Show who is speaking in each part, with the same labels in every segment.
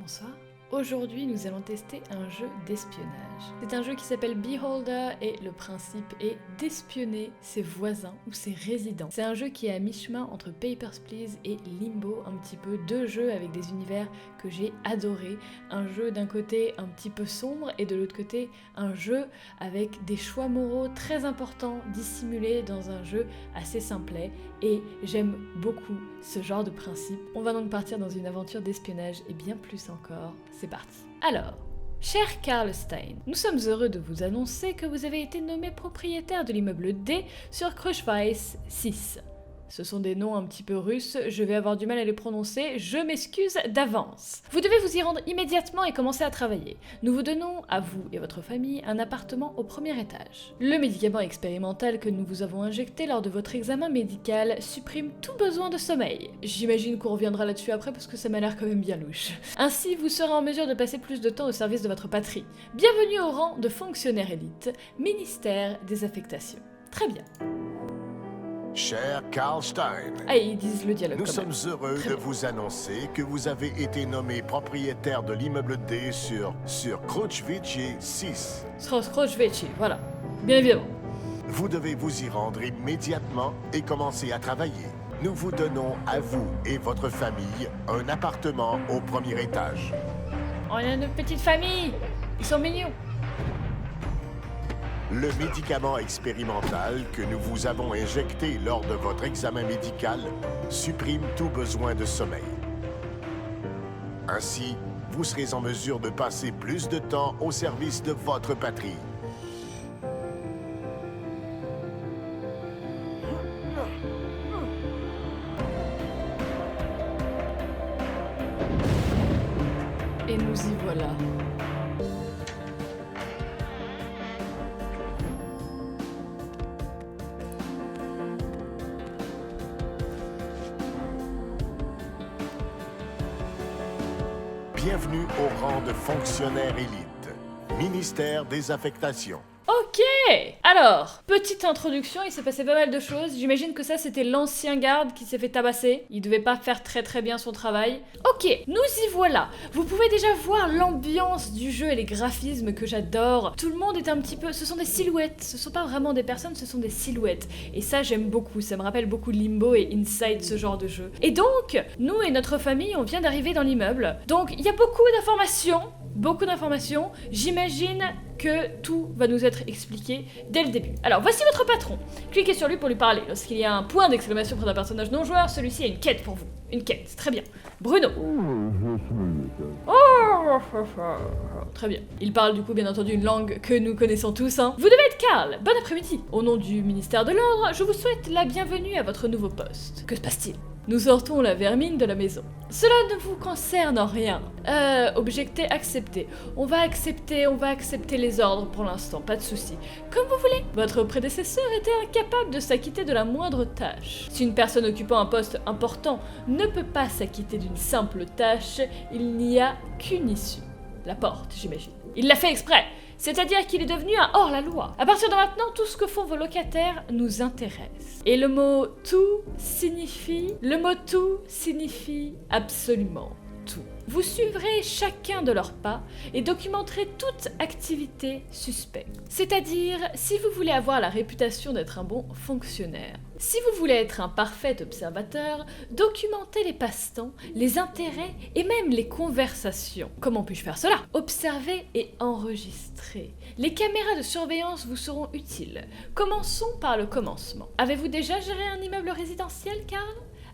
Speaker 1: Bonsoir. Aujourd'hui, nous allons tester un jeu d'espionnage. C'est un jeu qui s'appelle Beholder et le principe est d'espionner ses voisins ou ses résidents. C'est un jeu qui est à mi-chemin entre Papers, Please et Limbo, un petit peu, deux jeux avec des univers que j'ai adorés. Un jeu d'un côté un petit peu sombre et de l'autre côté un jeu avec des choix moraux très importants dissimulés dans un jeu assez simplet et j'aime beaucoup ce genre de principe. On va donc partir dans une aventure d'espionnage et bien plus encore. C'est parti. Alors, cher Karl Stein, nous sommes heureux de vous annoncer que vous avez été nommé propriétaire de l'immeuble D sur Kruschweiss 6. Ce sont des noms un petit peu russes, je vais avoir du mal à les prononcer, je m'excuse d'avance. Vous devez vous y rendre immédiatement et commencer à travailler. Nous vous donnons, à vous et votre famille, un appartement au premier étage. Le médicament expérimental que nous vous avons injecté lors de votre examen médical supprime tout besoin de sommeil. J'imagine qu'on reviendra là-dessus après parce que ça m'a l'air quand même bien louche. Ainsi, vous serez en mesure de passer plus de temps au service de votre patrie. Bienvenue au rang de fonctionnaire élite, ministère des affectations. Très bien.
Speaker 2: Cher Karl Stein,
Speaker 1: Ah, ils disent le dialogue
Speaker 2: nous
Speaker 1: quand même.
Speaker 2: sommes heureux
Speaker 1: Très
Speaker 2: de
Speaker 1: bien.
Speaker 2: vous annoncer que vous avez été nommé propriétaire de l'immeuble D sur Kruschweiss 6.
Speaker 1: Kruschweiss, voilà. Bien évidemment.
Speaker 2: Vous devez vous y rendre immédiatement et commencer à travailler. Nous vous donnons à vous et votre famille un appartement au premier étage.
Speaker 1: On a une petite famille. Ils sont mignons.
Speaker 2: Le médicament expérimental que nous vous avons injecté lors de votre examen médical supprime tout besoin de sommeil. Ainsi, vous serez en mesure de passer plus de temps au service de votre patrie.
Speaker 1: Et nous y voilà.
Speaker 2: Bienvenue au rang de fonctionnaire élite, ministère des affectations.
Speaker 1: Ok. Alors, petite introduction, il s'est passé pas mal de choses. J'imagine que ça, c'était l'ancien garde qui s'est fait tabasser. Il devait pas faire très bien son travail. Ok, nous y voilà. Vous pouvez déjà voir l'ambiance du jeu et les graphismes que j'adore. Tout le monde est un petit peu... Ce sont des silhouettes. Ce sont pas vraiment des personnes, ce sont des silhouettes. Et ça, j'aime beaucoup. Ça me rappelle beaucoup Limbo et Inside, ce genre de jeu. Et donc, nous et notre famille, on vient d'arriver dans l'immeuble. Donc, il y a beaucoup d'informations. J'imagine que tout va nous être expliqué dès le début. Alors, voici votre patron. Cliquez sur lui pour lui parler. Lorsqu'il y a un point d'exclamation près d'un personnage non joueur, celui-ci a une quête pour vous. Une quête, très bien. Bruno. Oh, très bien. Il parle du coup bien entendu une langue que nous connaissons tous. Hein. Vous devez être Karl. Bon après-midi. Au nom du ministère de l'Ordre, je vous souhaite la bienvenue à votre nouveau poste. Que se passe-t-il ? Nous sortons la vermine de la maison. Cela ne vous concerne en rien. Objecté accepté. On va accepter les ordres pour l'instant, pas de souci. Comme vous voulez. Votre prédécesseur était incapable de s'acquitter de la moindre tâche. Si une personne occupant un poste important ne peut pas s'acquitter d'une simple tâche, il n'y a qu'une issue. La porte, j'imagine. Il l'a fait exprès. C'est-à-dire qu'il est devenu un hors-la-loi. À partir de maintenant, tout ce que font vos locataires nous intéresse. Et le mot tout signifie absolument tout. Vous suivrez chacun de leurs pas et documenterez toute activité suspecte. C'est-à-dire, si vous voulez avoir la réputation d'être un bon fonctionnaire. Si vous voulez être un parfait observateur, documentez les passe-temps, les intérêts et même les conversations. Comment puis-je faire cela ? Observez et enregistrez. Les caméras de surveillance vous seront utiles. Commençons par le commencement. Avez-vous déjà géré un immeuble résidentiel, Karl ?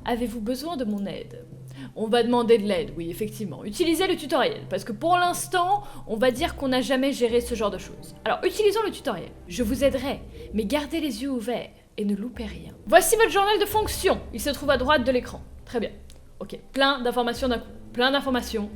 Speaker 1: Avez-vous besoin de mon aide ? On va demander de l'aide, oui, effectivement. Utilisez le tutoriel, parce que pour l'instant, on va dire qu'on n'a jamais géré ce genre de choses. Alors, utilisons le tutoriel. Je vous aiderai, mais gardez les yeux ouverts et ne loupez rien. Voici votre journal de fonction. Il se trouve à droite de l'écran. Très bien. Ok, plein d'informations d'un coup. Plein d'informations.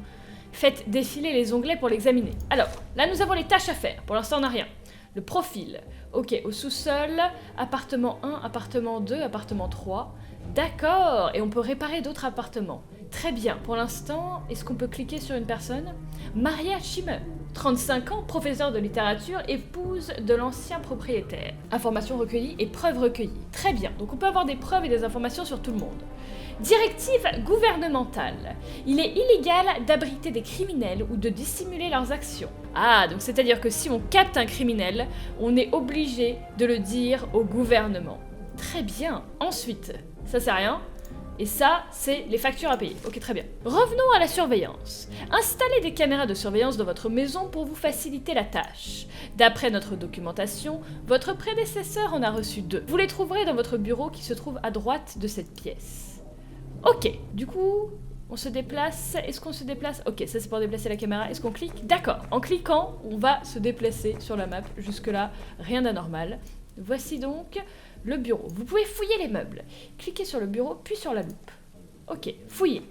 Speaker 1: Faites défiler les onglets pour l'examiner. Alors, là, nous avons les tâches à faire. Pour l'instant, on n'a rien. Le profil. Ok, au sous-sol, appartement 1, appartement 2, appartement 3. D'accord, et on peut réparer d'autres appartements. Très bien, pour l'instant, est-ce qu'on peut cliquer sur une personne ? Maria Schimmer, 35 ans, professeure de littérature, épouse de l'ancien propriétaire. Informations recueillies et preuves recueillies. Très bien, donc on peut avoir des preuves et des informations sur tout le monde. Directive gouvernementale. Il est illégal d'abriter des criminels ou de dissimuler leurs actions. Ah, donc c'est-à-dire que si on capte un criminel, on est obligé de le dire au gouvernement. Très bien. Ensuite, ça c'est rien. Et ça, c'est les factures à payer. Ok, très bien. Revenons à la surveillance. Installez des caméras de surveillance dans votre maison pour vous faciliter la tâche. D'après notre documentation, votre prédécesseur en a reçu 2. Vous les trouverez dans votre bureau qui se trouve à droite de cette pièce. Ok, du coup, on se déplace. Est-ce qu'on se déplace? Ok, ça c'est pour déplacer la caméra. Est-ce qu'on clique? D'accord. En cliquant, on va se déplacer sur la map. Jusque-là, rien d'anormal. Voici donc le bureau. Vous pouvez fouiller les meubles. Cliquez sur le bureau, puis sur la loupe. Ok, fouillez.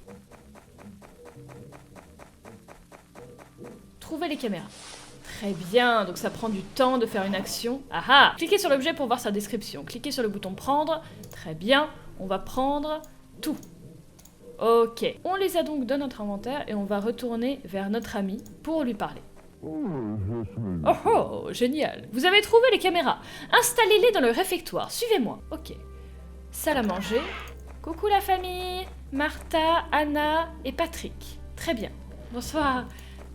Speaker 1: Trouvez les caméras. Très bien, donc ça prend du temps de faire une action. Ah ah! Cliquez sur l'objet pour voir sa description. Cliquez sur le bouton prendre. Très bien, on va prendre tout. Ok, on les a donc dans notre inventaire et on va retourner vers notre ami pour lui parler. Oh oh, génial. Vous avez trouvé les caméras. Installez-les dans le réfectoire. Suivez-moi. Ok. Salle à manger. Coucou la famille. Martha, Anna et Patrick. Très bien. Bonsoir.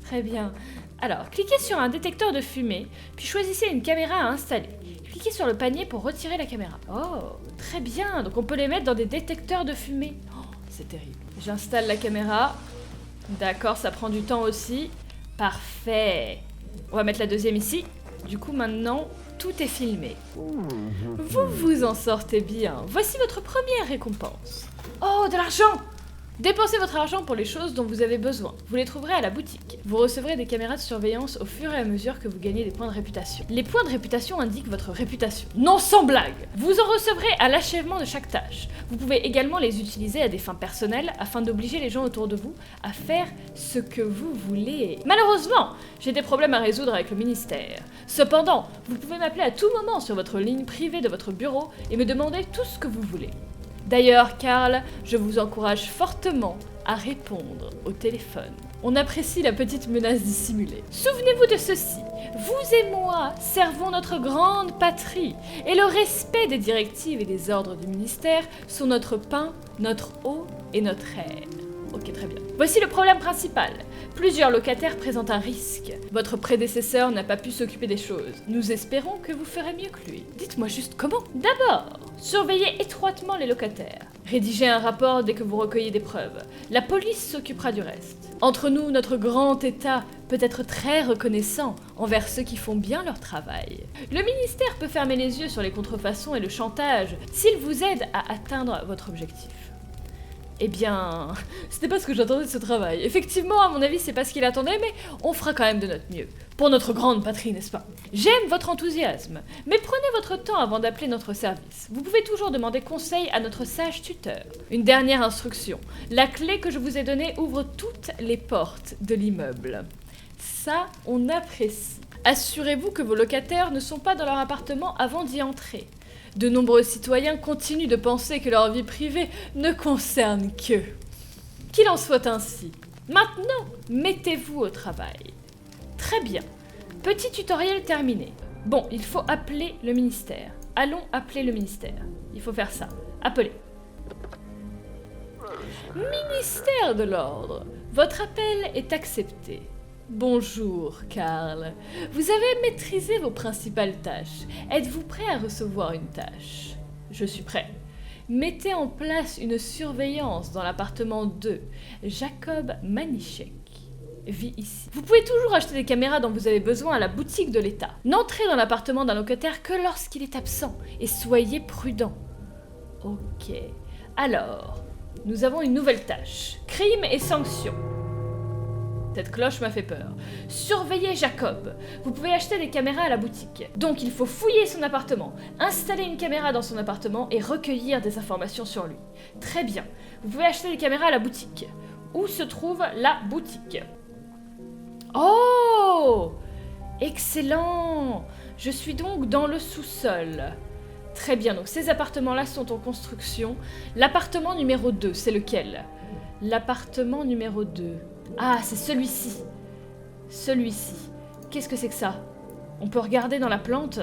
Speaker 1: Très bien. Alors, cliquez sur un détecteur de fumée, puis choisissez une caméra à installer. Cliquez sur le panier pour retirer la caméra. Oh, très bien. Donc on peut les mettre dans des détecteurs de fumée. Oh, c'est terrible. J'installe la caméra. D'accord, ça prend du temps aussi. Parfait. On va mettre la deuxième ici. Du coup, maintenant, tout est filmé. Vous vous en sortez bien. Voici votre première récompense. Oh, de l'argent! Dépensez votre argent pour les choses dont vous avez besoin. Vous les trouverez à la boutique. Vous recevrez des caméras de surveillance au fur et à mesure que vous gagnez des points de réputation. Les points de réputation indiquent votre réputation. Non, sans blague! Vous en recevrez à l'achèvement de chaque tâche. Vous pouvez également les utiliser à des fins personnelles afin d'obliger les gens autour de vous à faire ce que vous voulez. Malheureusement, j'ai des problèmes à résoudre avec le ministère. Cependant, vous pouvez m'appeler à tout moment sur votre ligne privée de votre bureau et me demander tout ce que vous voulez. D'ailleurs, Karl, je vous encourage fortement à répondre au téléphone. On apprécie la petite menace dissimulée. Souvenez-vous de ceci, vous et moi servons notre grande patrie, et le respect des directives et des ordres du ministère sont notre pain, notre eau et notre air. Ok, très bien. Voici le problème principal. Plusieurs locataires présentent un risque. Votre prédécesseur n'a pas pu s'occuper des choses. Nous espérons que vous ferez mieux que lui. Dites-moi juste comment. D'abord, surveillez étroitement les locataires. Rédigez un rapport dès que vous recueillez des preuves. La police s'occupera du reste. Entre nous, notre grand État peut être très reconnaissant envers ceux qui font bien leur travail. Le ministère peut fermer les yeux sur les contrefaçons et le chantage s'il vous aide à atteindre votre objectif. Eh bien, c'était pas ce que j'attendais de ce travail. Effectivement, à mon avis, c'est pas ce qu'il attendait, mais on fera quand même de notre mieux. Pour notre grande patrie, n'est-ce pas? J'aime votre enthousiasme, mais prenez votre temps avant d'appeler notre service. Vous pouvez toujours demander conseil à notre sage tuteur. Une dernière instruction. La clé que je vous ai donnée ouvre toutes les portes de l'immeuble. Ça, on apprécie. Assurez-vous que vos locataires ne sont pas dans leur appartement avant d'y entrer. De nombreux citoyens continuent de penser que leur vie privée ne concerne qu'eux. Qu'il en soit ainsi. Maintenant, mettez-vous au travail. Très bien. Petit tutoriel terminé. Bon, il faut appeler le ministère. Allons appeler le ministère. Il faut faire ça. Appeler. Ministère de l'Ordre. Votre appel est accepté. Bonjour, Karl. Vous avez maîtrisé vos principales tâches. Êtes-vous prêt à recevoir une tâche? Je suis prêt. Mettez en place une surveillance dans l'appartement 2. Jacob Manichek vit ici. Vous pouvez toujours acheter des caméras dont vous avez besoin à la boutique de l'État. N'entrez dans l'appartement d'un locataire que lorsqu'il est absent et soyez prudent. Ok. Alors, nous avons une nouvelle tâche. Crime et sanctions. Cette cloche m'a fait peur. Surveillez Jacob. Vous pouvez acheter des caméras à la boutique. Donc il faut fouiller son appartement, installer une caméra dans son appartement et recueillir des informations sur lui. Très bien. Vous pouvez acheter des caméras à la boutique. Où se trouve la boutique? Oh! Excellent! Je suis donc dans le sous-sol. Très bien, donc ces appartements-là sont en construction. L'appartement numéro 2, c'est lequel? L'appartement numéro 2... Ah, c'est celui-ci. Celui-ci. Qu'est-ce que c'est que ça? On peut regarder dans la plante?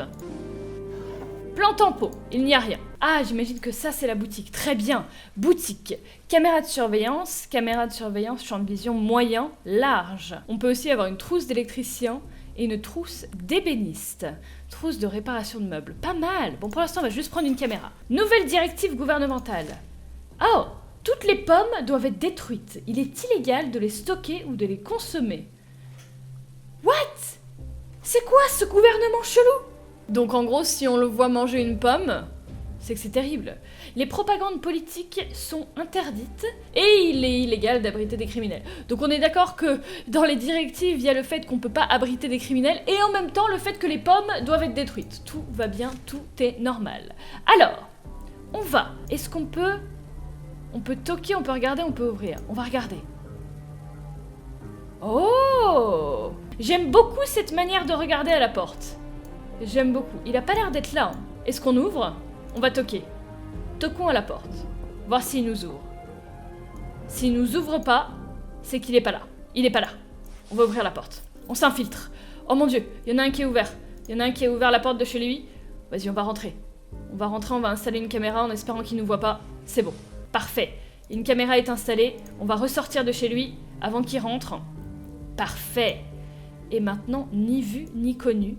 Speaker 1: Plan tempo, il n'y a rien. Ah, j'imagine que ça c'est la boutique. Très bien. Boutique. Caméra de surveillance, champ de vision moyen, large. On peut aussi avoir une trousse d'électricien et une trousse d'ébéniste. Trousse de réparation de meubles. Pas mal. Bon, pour l'instant, on va juste prendre une caméra. Nouvelle directive gouvernementale. Oh, toutes les pommes doivent être détruites. Il est illégal de les stocker ou de les consommer. What? C'est quoi ce gouvernement chelou? Donc en gros, si on le voit manger une pomme, c'est que c'est terrible. Les propagandes politiques sont interdites et il est illégal d'abriter des criminels. Donc on est d'accord que dans les directives, il y a le fait qu'on peut pas abriter des criminels et en même temps le fait que les pommes doivent être détruites. Tout va bien, tout est normal. Alors, on va. Est-ce qu'on peut... On peut toquer, on peut regarder, on peut ouvrir. On va regarder. Oh! J'aime beaucoup cette manière de regarder à la porte. J'aime beaucoup. Il a pas l'air d'être là. Hein. Est-ce qu'on ouvre? On va toquer. Toquons à la porte. Voir s'il nous ouvre. S'il nous ouvre pas, c'est qu'il est pas là. Il est pas là. On va ouvrir la porte. On s'infiltre. Oh mon dieu, il y en a un qui est ouvert. Il y en a un qui a ouvert la porte de chez lui. Vas-y, on va rentrer. On va rentrer, on va installer une caméra en espérant qu'il nous voit pas. C'est bon. Parfait. Une caméra est installée. On va ressortir de chez lui avant qu'il rentre. Parfait. Et maintenant, ni vu ni connu,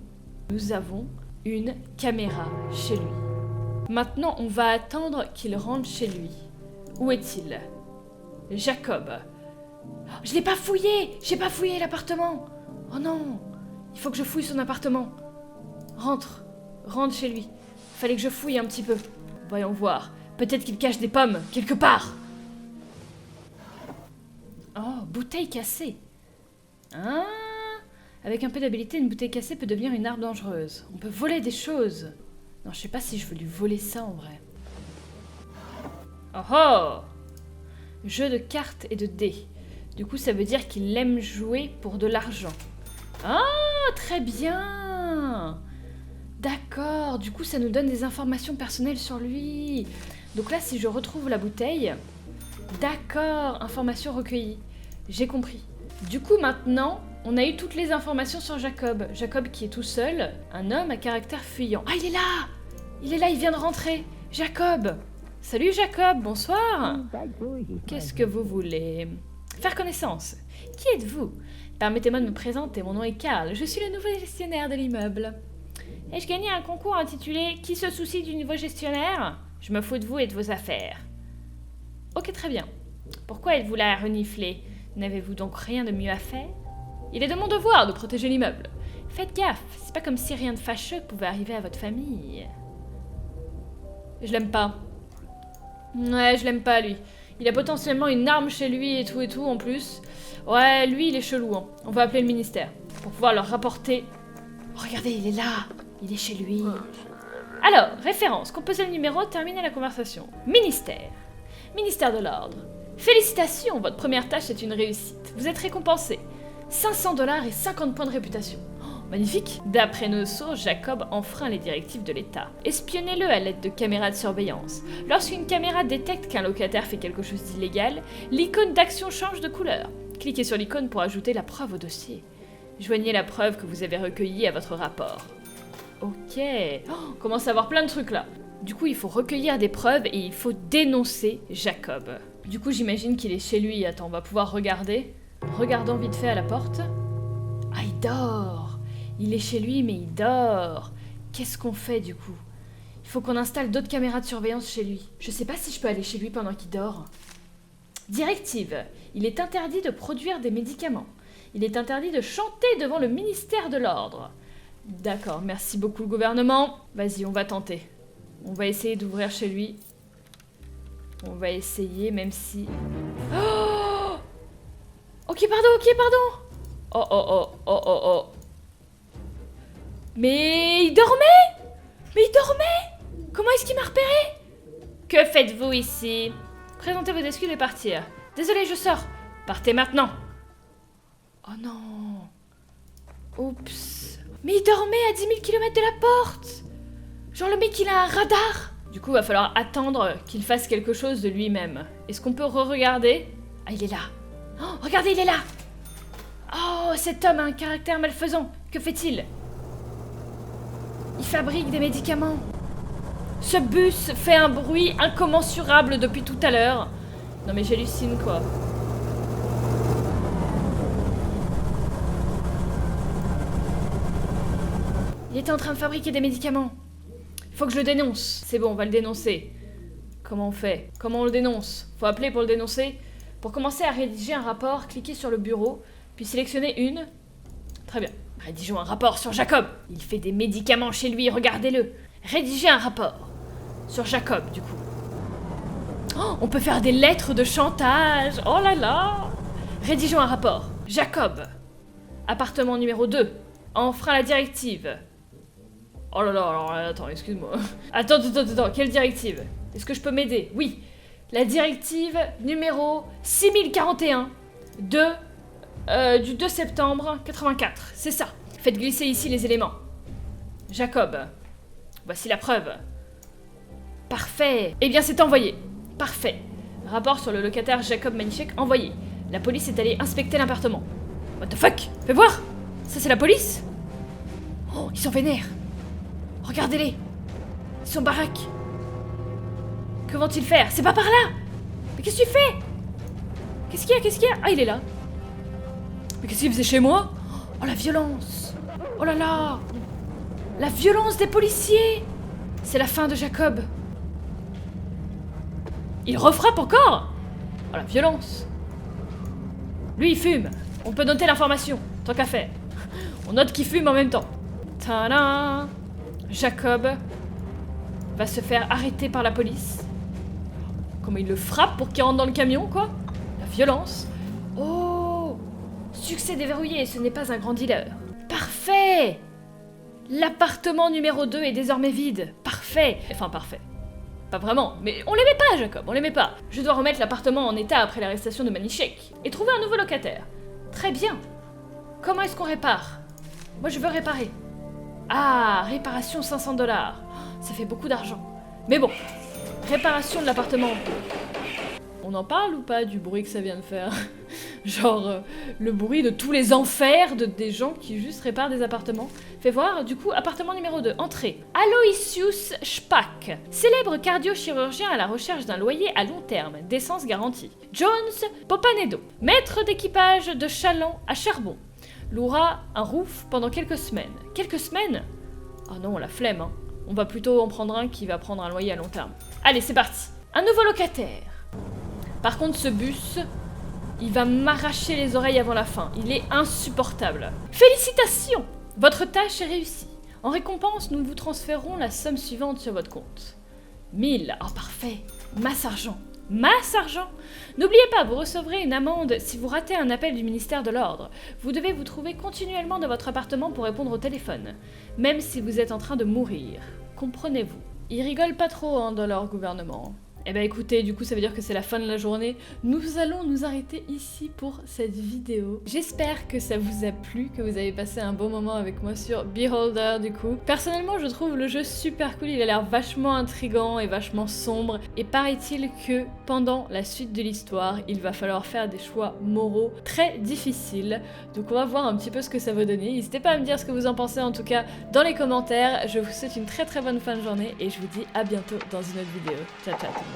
Speaker 1: nous avons une caméra chez lui. Maintenant, on va attendre qu'il rentre chez lui. Où est-il? Jacob. Je l'ai pas fouillé! J'ai pas fouillé l'appartement! Oh non! Il faut que je fouille son appartement. Rentre. Rentre chez lui. Fallait que je fouille un petit peu. Voyons voir. Peut-être qu'il cache des pommes, quelque part. Oh, bouteille cassée. Ah! Avec un peu d'habileté, une bouteille cassée peut devenir une arme dangereuse. On peut voler des choses. Non, je sais pas si je veux lui voler ça en vrai. Oh oh! Jeu de cartes et de dés. Du coup, ça veut dire qu'il aime jouer pour de l'argent. Ah, très bien! D'accord, du coup, ça nous donne des informations personnelles sur lui. Donc là, si je retrouve la bouteille... D'accord, informations recueillies. J'ai compris. Du coup, maintenant... On a eu toutes les informations sur Jacob. Jacob qui est tout seul, un homme à caractère fuyant. Ah, il est là! Il est là, il vient de rentrer. Jacob! Salut Jacob, bonsoir! Qu'est-ce que vous voulez? Faire connaissance. Qui êtes-vous? Permettez-moi de me présenter, mon nom est Karl, je suis le nouveau gestionnaire de l'immeuble. Ai-je gagné un concours intitulé « Qui se soucie du nouveau gestionnaire ?» Je me fous de vous et de vos affaires. Ok, très bien. Pourquoi êtes-vous là à renifler? N'avez-vous donc rien de mieux à faire? Il est de mon devoir de protéger l'immeuble. Faites gaffe, c'est pas comme si rien de fâcheux pouvait arriver à votre famille. Je l'aime pas. Ouais, je l'aime pas, lui. Il a potentiellement une arme chez lui et tout en plus. Ouais, lui, il est chelou. Hein. On va appeler le ministère pour pouvoir leur rapporter... Oh, regardez, il est là. Il est chez lui. Alors, référence, composez le numéro, terminez la conversation. Ministère. Ministère de l'ordre. Félicitations, votre première tâche est une réussite. Vous êtes récompensé. 500 $ et 50 points de réputation. Oh, magnifique! D'après nos sources, Jacob enfreint les directives de l'État. Espionnez-le à l'aide de caméras de surveillance. Lorsqu'une caméra détecte qu'un locataire fait quelque chose d'illégal, l'icône d'action change de couleur. Cliquez sur l'icône pour ajouter la preuve au dossier. Joignez la preuve que vous avez recueillie à votre rapport. Ok. Oh, on commence à avoir plein de trucs là. Du coup, il faut recueillir des preuves et il faut dénoncer Jacob. Du coup, j'imagine qu'il est chez lui. Attends, on va pouvoir regarder. Regardons vite fait à la porte. Ah, il dort. Il est chez lui, mais il dort. Qu'est-ce qu'on fait du coup? Il faut qu'on installe d'autres caméras de surveillance chez lui. Je sais pas si je peux aller chez lui pendant qu'il dort. Directive. Il est interdit de produire des médicaments. Il est interdit de chanter devant le ministère de l'Ordre. D'accord, merci beaucoup le gouvernement. Vas-y, on va tenter. On va essayer d'ouvrir chez lui. On va essayer, même si... Oh! Ok, pardon. Oh, oh, oh, oh, oh, oh. Mais il dormait? Comment est-ce qu'il m'a repéré? Que faites-vous ici? Présentez vos excuses et partir. Désolé, je sors. Partez maintenant. Oh non. Oups. Mais il dormait à 10 000 km de la porte. Genre le mec, il a un radar. Du coup, il va falloir attendre qu'il fasse quelque chose de lui-même. Est-ce qu'on peut re-regarder? Ah, il est là. Oh, regardez, il est là. Oh, cet homme a un caractère malfaisant. Que fait-il? Il fabrique des médicaments. Ce bus fait un bruit incommensurable depuis tout à l'heure. Non mais j'hallucine quoi. Il était en train de fabriquer des médicaments. Il faut que je le dénonce. C'est bon, on va le dénoncer. Comment on fait? Comment on le dénonce? Faut appeler pour le dénoncer. Pour commencer à rédiger un rapport, cliquez sur le bureau, puis sélectionnez une. Très bien. Rédigeons un rapport sur Jacob. Il fait des médicaments chez lui, regardez-le. Rédigez un rapport. Sur Jacob, du coup. Oh, on peut faire des lettres de chantage. Oh là là. Rédigeons un rapport. Jacob. Appartement numéro 2. Enfreint la directive. Oh là là, alors attends, excuse-moi. Attends, quelle directive? Est-ce que je peux m'aider? Oui. La directive numéro 6041 du 2 septembre 84. C'est ça. Faites glisser ici les éléments. Jacob. Voici la preuve. Parfait. Eh bien, c'est envoyé. Parfait. Rapport sur le locataire Jacob Manischek envoyé. La police est allée inspecter l'appartement. What the fuck? Fais voir. Ça, c'est la police? Oh, ils sont vénères. Regardez-les. Ils sont baraques. Que vont-ils faire? C'est pas par là. Mais qu'est-ce que tu fais? Qu'est-ce qu'il y a? Ah, il est là. Mais qu'est-ce qu'il faisait chez moi? Oh, la violence. Oh là là. La violence des policiers. C'est la fin de Jacob. Il refrappe encore? Oh, la violence. Lui, il fume. On peut noter l'information, tant qu'à faire. On note qu'il fume en même temps. Tadam! Jacob va se faire arrêter par la police. Comment il le frappe pour qu'il rentre dans le camion, quoi? La violence. Oh! Succès déverrouillé, ce n'est pas un grand dealer. Parfait! L'appartement numéro 2 est désormais vide. Parfait! Enfin, parfait. Pas vraiment, mais on l'aimait pas, Jacob, on l'aimait pas. Je dois remettre l'appartement en état après l'arrestation de Manischek et trouver un nouveau locataire. Très bien. Comment est-ce qu'on répare? Moi, je veux réparer. Ah, réparation 500 $. Ça fait beaucoup d'argent. Mais bon, réparation de l'appartement. On en parle ou pas du bruit que ça vient de faire? Genre, le bruit de tous les enfers des gens qui juste réparent des appartements. Fais voir, du coup, appartement numéro 2, entrée. Aloysius Spack, célèbre cardio-chirurgien à la recherche d'un loyer à long terme, décence garantie. Jones Popanedo, maître d'équipage de chaland à charbon. Louera un roof pendant quelques semaines. Quelques semaines? Oh non, la flemme, hein. On va plutôt en prendre un qui va prendre un loyer à long terme. Allez, c'est parti. Un nouveau locataire. Par contre, ce bus, il va m'arracher les oreilles avant la fin. Il est insupportable. Félicitations! Votre tâche est réussie. En récompense, nous vous transférons la somme suivante sur votre compte. 1000. Oh, parfait. Masse argent. Masse argent! N'oubliez pas, vous recevrez une amende si vous ratez un appel du ministère de l'Ordre. Vous devez vous trouver continuellement dans votre appartement pour répondre au téléphone, même si vous êtes en train de mourir. Comprenez-vous. Ils rigolent pas trop hein, dans leur gouvernement. Eh ben écoutez, du coup ça veut dire que c'est la fin de la journée. Nous allons nous arrêter ici pour cette vidéo. J'espère que ça vous a plu, que vous avez passé un bon moment avec moi sur Beholder du coup. Personnellement je trouve le jeu super cool, il a l'air vachement intriguant et vachement sombre. Et paraît-il que pendant la suite de l'histoire, il va falloir faire des choix moraux très difficiles. Donc on va voir un petit peu ce que ça va donner. N'hésitez pas à me dire ce que vous en pensez en tout cas dans les commentaires. Je vous souhaite une très bonne fin de journée et je vous dis à bientôt dans une autre vidéo. Ciao ciao tout le monde.